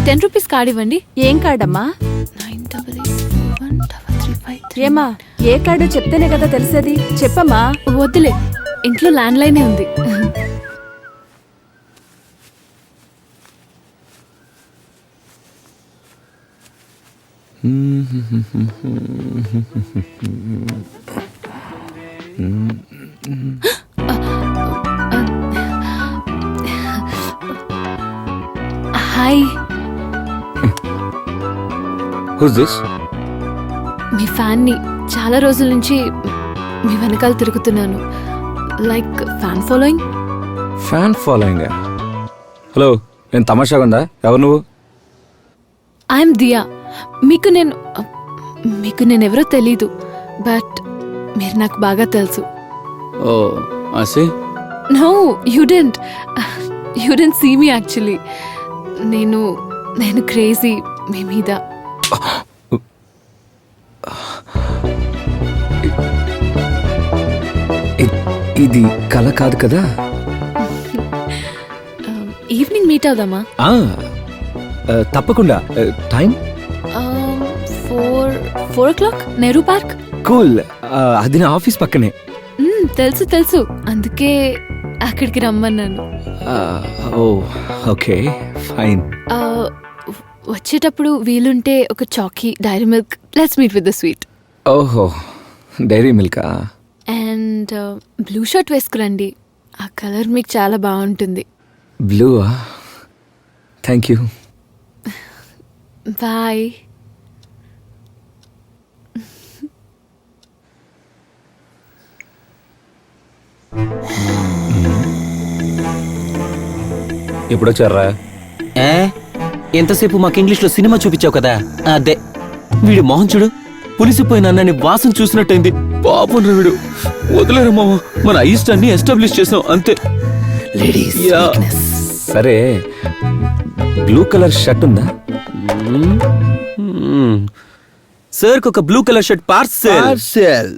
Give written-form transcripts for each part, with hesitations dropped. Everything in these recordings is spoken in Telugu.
10 రూపీస్ కార్డ్ ఇవ్వండి. ఏం కార్డమ్మా? 98413353. ఏమా, ఏ కార్డు చెప్తేనే కదా తెలిసేది. చెప్పమ్మా. వద్దులే, ఇంట్లో ల్యాండ్ లైనే ఉంది. Hi, who's this? మీ ఫ్యాన్ని. చాలా రోజుల నుంచి మీ వెనకాల తిరుగుతున్నాను. Like fan following. Fan following? Hello, నేను తమాషాగా ఉందా? ఎవరు నువ్వు? ఐఎమ్ దియా. మీకు నేనెవరో తెలీదు, బట్ మీరు నాకు బాగా తెలుసు. Oh, I see no, you didn't see me actually. నేను క్రేజీ మీ మీద. ఇది కల కాదు కదా? ఈవినింగ్ మీట్ అవుదామా? తప్పకుండా. Time 4 o'clock, Nehru park. Cool. అది నా ఆఫీస్ పక్కనే. తెలుసు, అందుకే అక్కడికి రమ్మన్నాను. Oh, okay, fine. వచ్చేటప్పుడు వీలుంటే ఒక చాకీ, dairy milk. Let's meet with the sweet. ఓహో, డైరీ మిల్కా? అండ్ బ్లూ షర్ట్ వేసుకురండి. ఆ కలర్ మీకు చాలా బాగుంటుంది. బ్లూవా? Thank you. బాయ్. ఎప్పుడొచ్చారా? ఎంతసేపు మాకు ఇంగ్లీష్లో సినిమా చూపించావు కదా, అదే. వీడు మోహన్ చూడు, పులిసిపోయిన అన్నని వాసన చూసినట్టయింది. పాపం రా వీడు. వదిలేరు మామ, మన అయిష్టాన్ని ఎస్టాబ్లిష్ చేసాం అంతే. లేడీస్. సరే, బ్లూ కలర్ షర్ట్ ఉందా? సార్ ఒక బ్లూ కలర్ షర్ట్ పార్సెల్.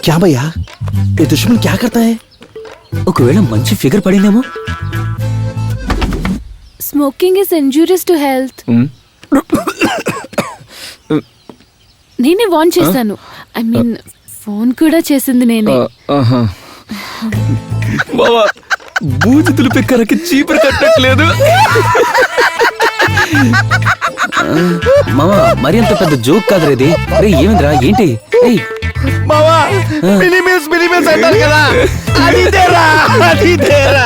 क्या भैया, ये दुश्मन क्या करता है? ఒకవేళ మంచి ఫిగర్ పడిందేమో. Smoking is injurious to health. నేనే వార్న్ చేశాను. ఐ మీన్ ఫోన్ కూడా చేసింది నేనే. బావా, బూజుతులు పెక్కరకి చీపురు కట్టట్లేదు. మామా, మరి అంత పెద్ద జోక్ కాదు ఇది. రే ఏమిందిరా, ఏంటి? మావా, మిలిమిల్స్ అంటారు కదా, అది తేరా.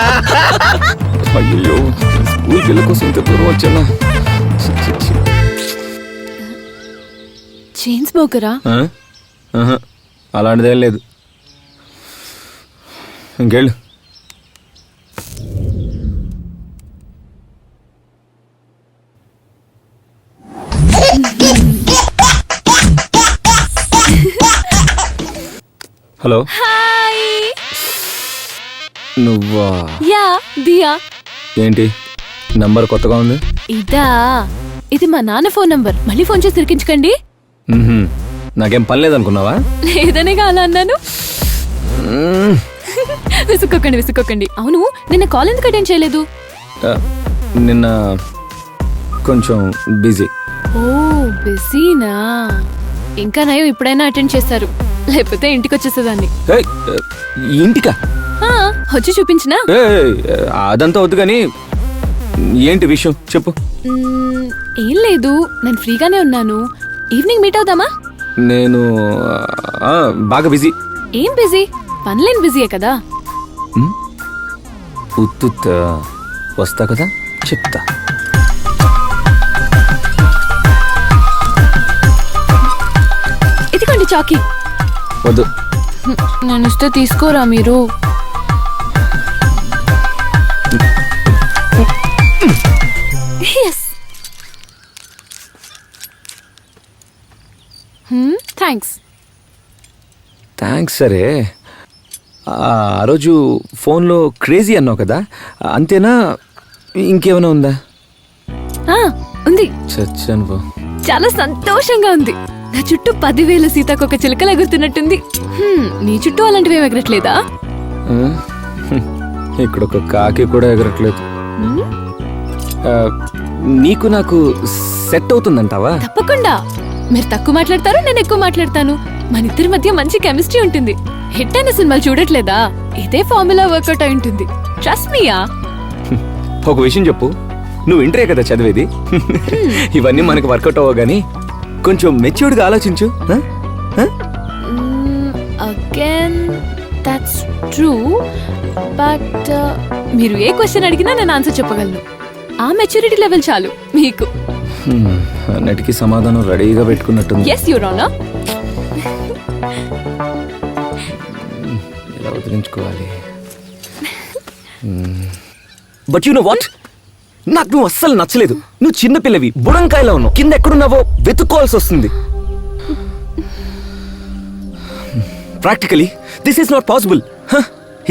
అయ్యో, స్కూల్ పిల్ల కోసం ఇంత దూరం వచ్చానా? చైన్ స్మోకరా? అలాంటిదేం లేదు. ఇంకెళ్ళు. హలో. హాయ్. నువ్వా? యా, దియా. ఏంటి నంబర్ కొత్తగా ఉంది? ఇదా? ఇది మా నాన్న ఫోన్ నంబర్. మళ్ళీ ఫోన్ చేసి తిరిగించకండి. నాకేం పని లేదనుకున్నావా? లేదనేగా అలా అన్నాను. విసుక్కోకండి. అవును, నిన్న కాల్ ఎందుకు అటెండ్ చేయలేదు? నిన్న కొంచెం బిజీ. ఓ, బిజీనా? ఇంకా నయం ఇప్పుడైనా అటెండ్ చేశారు, లేకపోతే ఇంటికి వచ్చేసేదాన్ని. ఇంటికా? వచ్చి చూపించినా? అదంతా వద్దు కానీ ఏంటి విషయం చెప్పు. ఏం లేదు, నేను ఫ్రీగానే ఉన్నాను. ఈవినింగ్ మీట్ అవుదామా? నేను బాగా బిజీ. ఏం బిజీ? పనిలేని బిజీయే కదా. ఉత్తుత్త వస్తా కదా, చెప్తా. ఇదిగోండి చాకీ. వద్దు. నేను ఇస్తే తీసుకోరా మీరు? ఎస్. థ్యాంక్స్. థ్యాంక్స్. సరే, ఆ రోజు ఫోన్లో క్రేజీ అన్నావు కదా, అంతేనా ఇంకేమైనా ఉందా? ఉంది. చచ్చాను పో. చాలా సంతోషంగా ఉంది. నా చుట్టూ 10,000 సీతాకొక చిలుకలు ఎగురుతున్నట్టుంది. నీ చుట్టూ అలాంటివి ఏమి ఎగరట్లేదా? ఇక్కడ ఒక కాకి కూడా ఎగరట్లేదు. నీకు నాకు సెట్ అవుతుందంటావా? తప్పకుండా. మీరు తక్కువ మాట్లాడతారు, నేను ఎక్కువ మాట్లాడతాను. మన ఇద్దరి మధ్య మంచి కెమిస్ట్రీ ఉంటుంది. హిట్ అయిన సినిమాలు చూడట్లేదా? ఇదే ఫార్ములా వర్కౌట్ అయి ఉంటుంది. ట్రస్ట్ మీయా. ఒక విషయం చెప్పు, నువ్వు ఇంటరే కదా చదివేది? ఇవన్నీ మనకు వర్కౌట్ అవ్వవు గానీ కొంచెం మెచ్యూర్డ్గా ఆలోచించు. అగైన్ దట్స్ ట్రూ, బట్ మీరు ఏ క్వశ్చన్ అడిగినా నేను ఆన్సర్ చెప్పగలను. ఆ మెచ్యూరిటీ లెవెల్ చాలు మీకు. అన్నిటికీ సమాధానం రెడీగా పెట్టుకున్నట్టుంది. Yes your honour. ఎలా వదిలించుకోవాలి? బట్ యు నో వాట్, నాకు నువ్వు అస్సలు నచ్చలేదు. నువ్వు చిన్నపిల్లవి, బుడంకాయలో ఉన్నావు. కింద ఎక్కడున్నావో వెతుక్కోవాల్సి వస్తుంది. Practically this is not possible.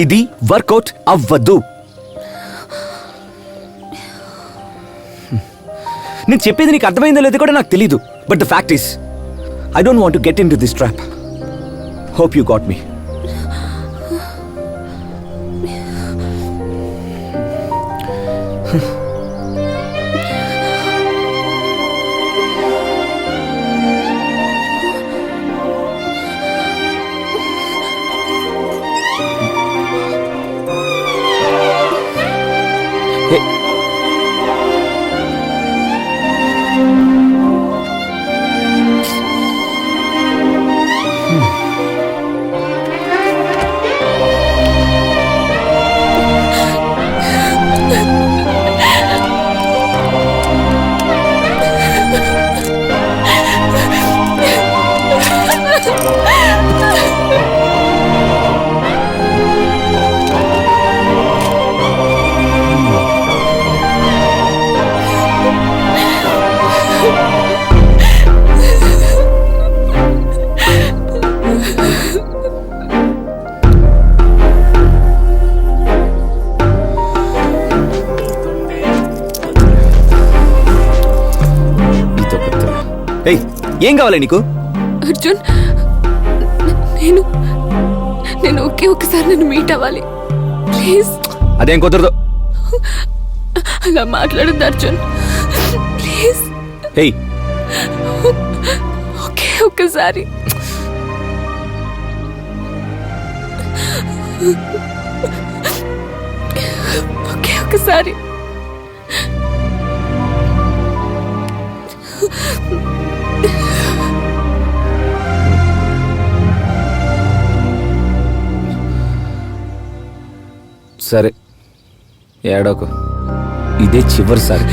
ఇది వర్కౌట్ అవ్వదు. నేను చెప్పేది నీకు అర్థమైందో లేదో కూడా నాకు తెలీదు. But the fact is I don't want to get in to this trap. Hope you got me. ఏం కావాలి నీకు? అర్జున్, నేను ఒకే ఒక్కసారి నన్ను మీట్ అవ్వాలి ప్లీజ్. అదేం కుదరదు. అలా మాట్లాడద్దు అర్జున్ ప్లీజ్. ఒకే ఒక్కసారి. ఒకే ఒక్కసారి. సరే, ఏడోకు. ఇదే చివరిసారి.